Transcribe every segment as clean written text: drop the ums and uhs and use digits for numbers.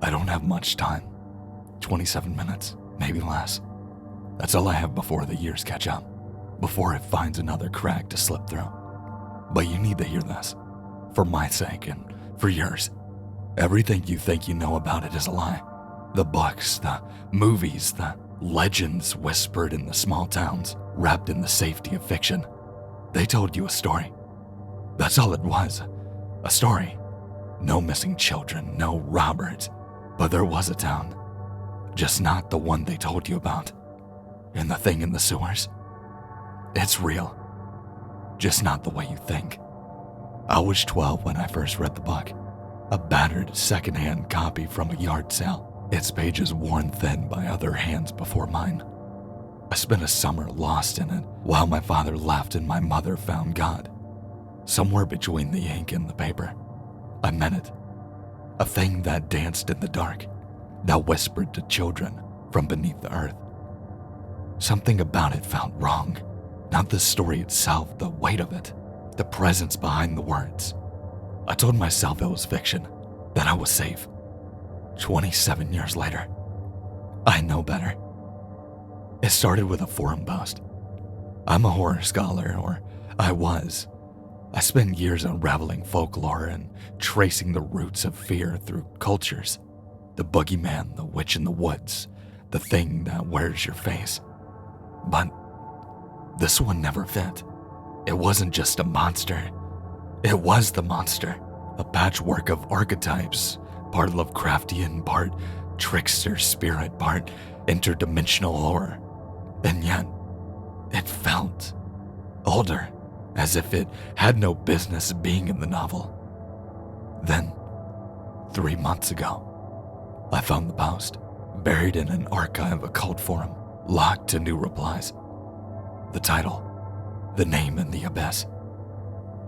I don't have much time. 27 minutes, maybe less. That's all I have before the years catch up, before it finds another crack to slip through. But you need to hear this, for my sake and for yours. Everything you think you know about it is a lie. The books, the movies, the legends whispered in the small towns, wrapped in the safety of fiction. They told you a story. That's all it was, a story. No missing children, no robbers, but there was a town. Just not the one they told you about. And the thing in the sewers? It's real. Just not the way you think. I was 12 when I first read the book. A battered secondhand copy from a yard sale, its pages worn thin by other hands before mine. I spent a summer lost in it while my father left and my mother found God. Somewhere between the ink and the paper, I meant it. A thing that danced in the dark, that whispered to children from beneath the earth. Something about it felt wrong. Not the story itself, the weight of it, the presence behind the words. I told myself it was fiction, that I was safe. 27 years later, I know better. It started with a forum post. I'm a horror scholar, or I was. I spent years unraveling folklore and tracing the roots of fear through cultures. The boogeyman, the witch in the woods, the thing that wears your face. But this one never fit. It wasn't just a monster. It was the monster, a patchwork of archetypes, part Lovecraftian, part trickster spirit, part interdimensional horror. And yet, it felt older, as if it had no business being in the novel. Then, 3 months ago, I found the post, buried in an archive occult forum, locked to new replies. The title, the name in the abyss.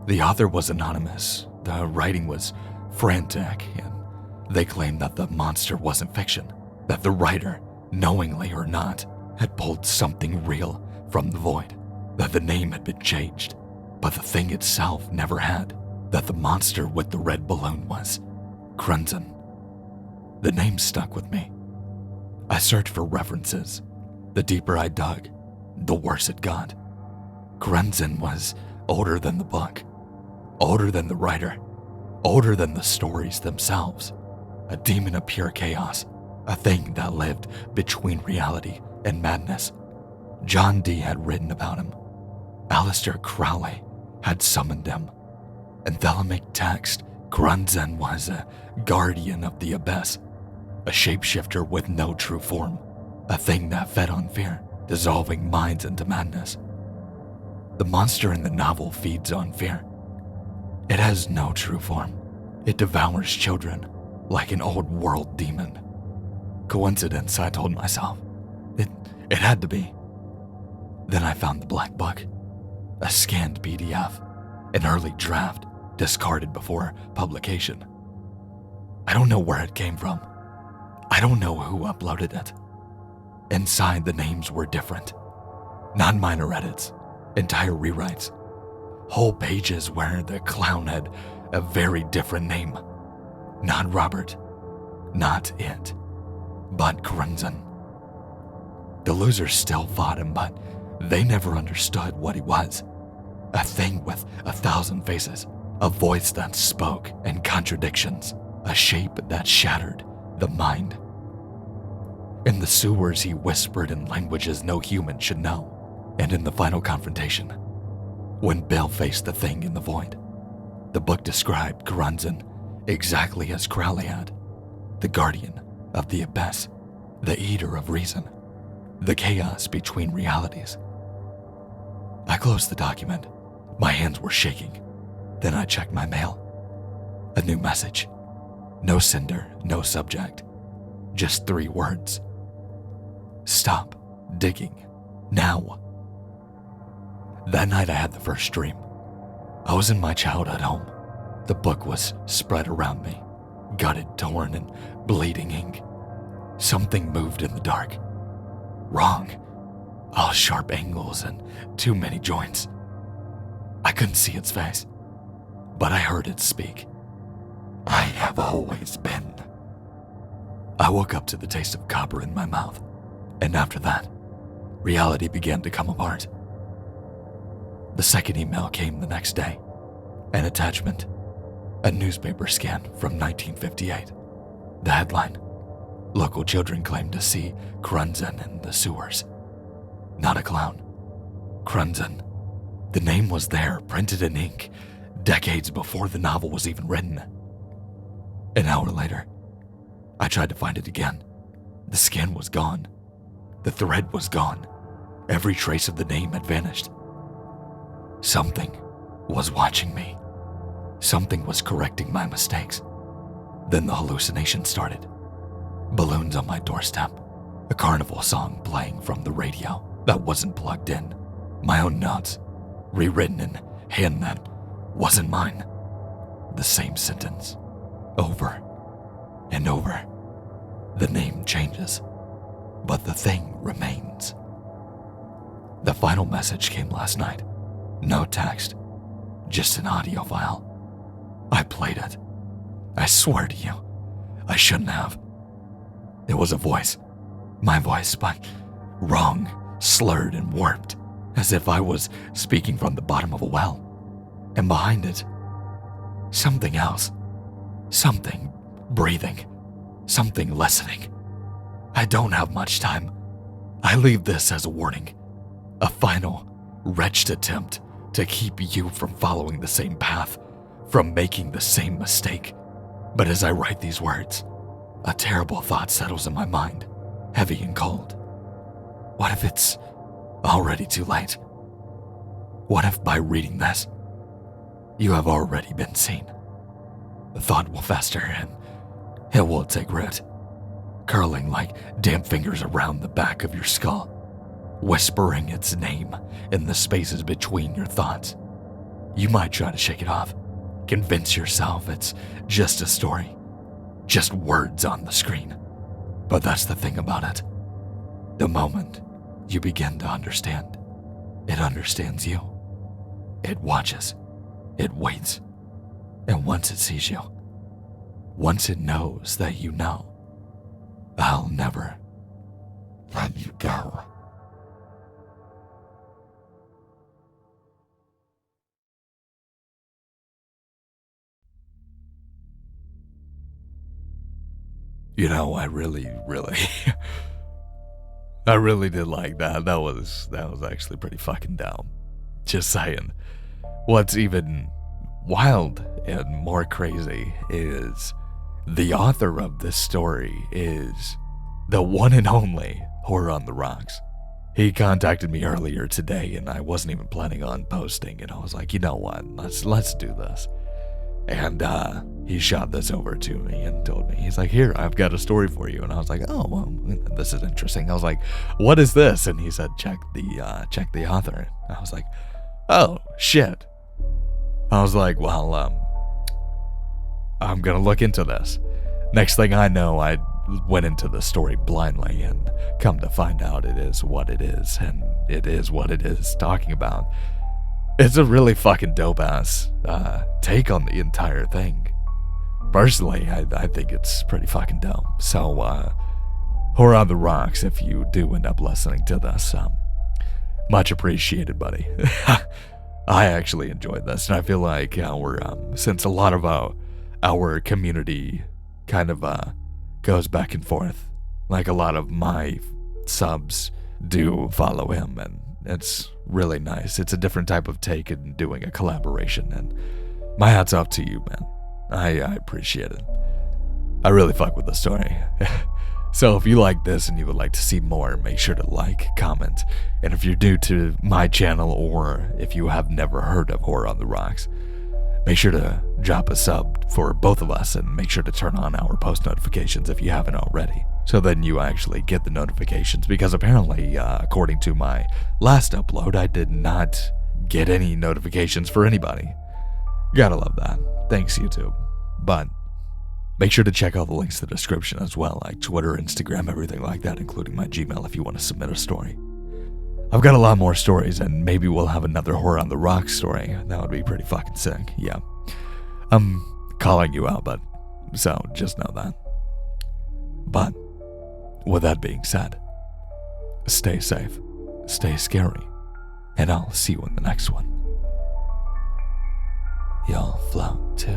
The author was anonymous, the writing was frantic, and they claimed that the monster wasn't fiction, that the writer, knowingly or not, had pulled something real from the void, that the name had been changed, but the thing itself never had, that the monster with the red balloon was Grunzen. The name stuck with me. I searched for references. The deeper I dug, the worse it got. Grunzen was older than the book, older than the writer, older than the stories themselves. A demon of pure chaos, a thing that lived between reality and madness. John Dee had written about him. Aleister Crowley had summoned him. In Thelemic text, Grunzen was a guardian of the abyss, a shapeshifter with no true form, a thing that fed on fear, dissolving minds into madness. The monster in the novel feeds on fear. It has no true form. It devours children like an old world demon. Coincidence, I told myself. It had to be. Then I found the black book, a scanned PDF, an early draft discarded before publication. I don't know where it came from. I don't know who uploaded it. Inside, the names were different. Not minor edits, entire rewrites. Whole pages where the clown had a very different name. Not Robert, not it, but Grunzen. The losers still fought him, but they never understood what he was. A thing with 1,000 faces, a voice that spoke in contradictions, a shape that shattered the mind. In the sewers, he whispered in languages no human should know. And in the final confrontation, when Bill faced the thing in the void, the book described Grunzen exactly as Crowley had, the guardian of the abyss, the eater of reason, the chaos between realities. I closed the document. My hands were shaking. Then I checked my mail. A new message. No sender, no subject. Just 3 words. Stop digging now. That night I had the first dream. I was in my childhood home. The book was spread around me, gutted, torn, and bleeding ink. Something moved in the dark. Wrong. All sharp angles and too many joints. I couldn't see its face, but I heard it speak. I have always been. I woke up to the taste of copper in my mouth, and after that, reality began to come apart. The second email came the next day. An attachment, a newspaper scan from 1958. The headline, local children claim to see Krunzen in the sewers. Not a clown. Krunzen. The name was there, printed in ink, decades before the novel was even written. An hour later, I tried to find it again. The scan was gone. The thread was gone. Every trace of the name had vanished. Something was watching me. Something was correcting my mistakes. Then the hallucination started. Balloons on my doorstep. A carnival song playing from the radio that wasn't plugged in. My own notes, rewritten in hand that wasn't mine. The same sentence, over and over. The name changes, but the thing remains. The final message came last night. No text, just an audio file. I played it. I swear to you, I shouldn't have. It was a voice, my voice, but wrong, slurred and warped, as if I was speaking from the bottom of a well. And behind it, something else. Something breathing. Something listening. I don't have much time. I leave this as a warning. A final, wretched attempt to keep you from following the same path, from making the same mistake. But as I write these words, a terrible thought settles in my mind, heavy and cold. What if it's already too late? What if by reading this, you have already been seen? The thought will fester and it will take root, curling like damp fingers around the back of your skull, whispering its name in the spaces between your thoughts. You might try to shake it off, convince yourself it's just a story, just words on the screen. But that's the thing about it. The moment you begin to understand, it understands you. It watches, it waits, and once it sees you, once it knows that you know, I'll never let you go. You know, I really did like that. That was actually pretty fucking dumb. Just saying. What's even wild and more crazy is the author of this story is the one and only Horror on the Rocks. He contacted me earlier today and I wasn't even planning on posting, and I was like, you know what, let's do this. And he shot this over to me and told me, he's like, here, I've got a story for you. And I was like, oh, well, this is interesting. I was like, what is this? And he said, check the author. And I was like, oh, shit. I was like, well, I'm going to look into this. Next thing I know, I went into the story blindly, and come to find out it is what it is, and it is what it is talking about. It's a really fucking dope-ass take on the entire thing. Personally, I think it's pretty fucking dope. So, Horror on the Rocks, if you do end up listening to this, much appreciated, buddy. I actually enjoyed this, and I feel like since a lot of our community kind of goes back and forth, like a lot of my subs do follow him, and it's really nice. It's a different type of take and doing a collaboration, and my hat's off to you, man. I appreciate it. I really fuck with the story. So if you like this and you would like to see more, make sure to like, comment, and if you're new to my channel, or if you have never heard of Horror on the Rocks, make sure to drop a sub for both of us, and make sure to turn on our post notifications if you haven't already, so then you actually get the notifications, because apparently, according to my last upload, I did not get any notifications for anybody. Gotta love that. Thanks, YouTube. But make sure to check out the links in the description as well, like Twitter, Instagram, everything like that, including my Gmail if you want to submit a story. I've got a lot more stories, and maybe we'll have another Horror on the Rocks story. That would be pretty fucking sick, yeah. I'm calling you out, but so just know that. But with that being said, stay safe, stay scary, and I'll see you in the next one. You'll float to